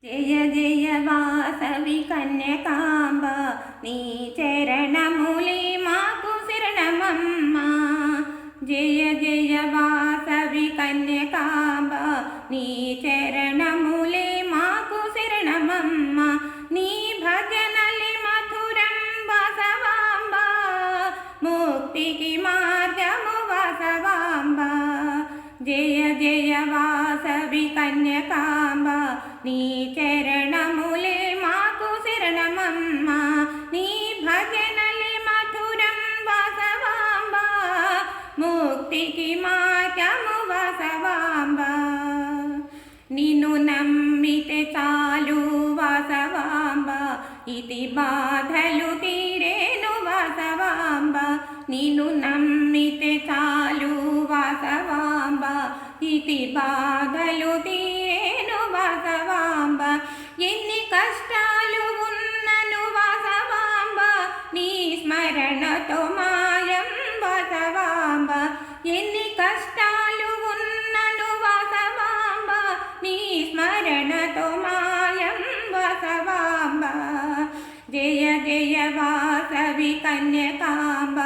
జయ జయ వాసవి కన్యకాంబ నీ చరణములే మాకు శరణమమ్మ. జయ జయ వాసవి కన్యకాంబ నీ చరణములే మాకు శరణమమ్మ. నీ భజనలి మధురం వాసవాంబ, ముక్తికి మార్గము వాసవాంబ. జయ జయ వాసవి కన్యకాంబ నీ చరణములే మాకు శరణమమ్మ. నీ భజనలి మధురం వాసవాంబ, ముక్తికి మార్గము వాసవాంబ. నిన్ను నమ్మితే చాలు వాసవాంబ, ఇది బాధలు తీరేను వాసవాంబ. నిన్ను నమ్మితే చాలు వాసవాంబ, ఇది బాధలు తీరేను వాసవాంబ. ఎన్ని కష్టాలు ఉన్నను వాసవాంబ, నీ స్మరణతో మాయం వాసవాంబ. ఎన్ని కష్టాలు ఉన్నను వాసవాంబ, నీ స్మరణతో మాయం వాసవాంబ. జయ జయ వాసవి కన్యకాంబ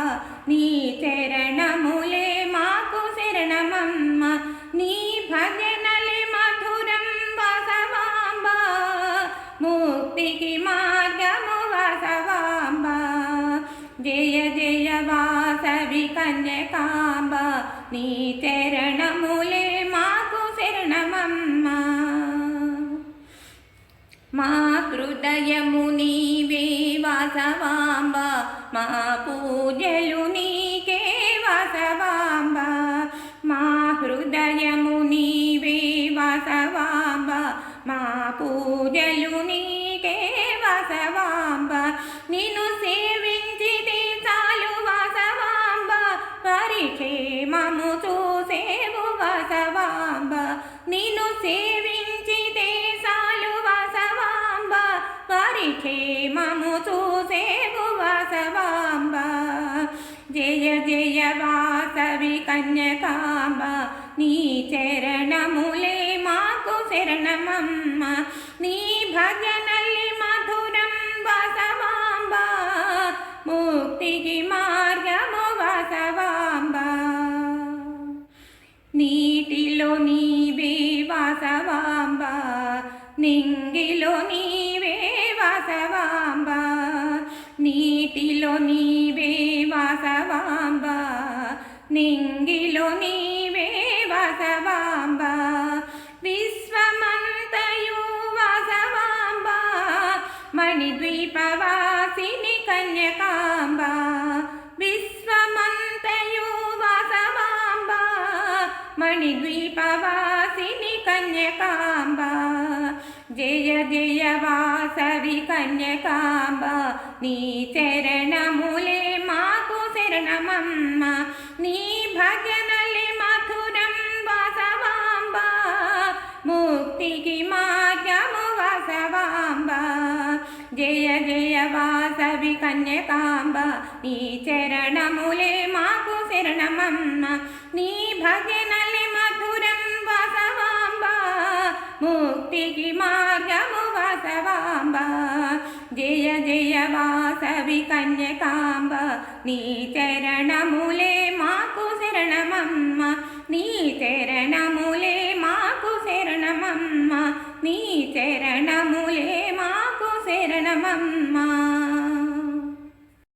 నీ చరణములే మాకు శరణమమ్మ. నీ భజనలి మధురం వాసవాంబ, ముక్తికి మార్గము వాసవాంబ. జయ జయ వాసవి కన్యకాంబ నీ చరణములే మాకు శరణమమ్మ. మా హృదయము నీవే వాసవాంబ, మా పూజలు నీకే వాసవాంబ. మా హృదయము నీవే వాసవాంబ, మా పూజలు నీకే వాసవాంబ. నిన్ను సేవించితే చాలు వాసవాంబ, పరిక్షేమము చూసేవు వాసవాంబ. నిన్ను సేవించితే చాలు వాసవాంబ, పరిక్షేమము చూసేవు వాసవాంబ. జయ జయ వాసవి కన్యకాంబ నీ చరణములే మాకు శరణమమ్మ. నీ భజనలి మధురం వాసవాంబ, ముక్తికి మార్గము వాసవాంబ. నీటిలో నీవే వాసవాంబ, నింగిలో నీవే వాసవాంబ. నీటిలో నీవే వాసవాంబ, నింగిలో నీవే వాసవాంబ. విశ్వమంతయు వాసవాంబ, మణిద్వీపవాసిని కన్యకాంబ. విశ్వమంతయు వాసవాంబ, మణిద్వీపవాసిని కన్యకాంబ. జయ జయ వాసవి కన్యకాంబ నీ చరణములే మాకు శరణమమ్మ. నీ భజనలి మధురం వాసవాంబ, ముక్తికి మార్గము వాసవాంబ. జయ జయ వాసవి కన్యకాంబ నీ చరణములే మాకు శరణమమ్మ. నీ భజనలి మధురం వాసవాంబ, ముక్తికి మార్గము వాసవాంబ. జయ జయ వాసవి కన్యకాంబ నీ చరణములే మాకు శరణమమ్మ. నీ చరణములే మాకు శరణమమ్మ. నీ చరణములే మాకు శరణమమ్మ.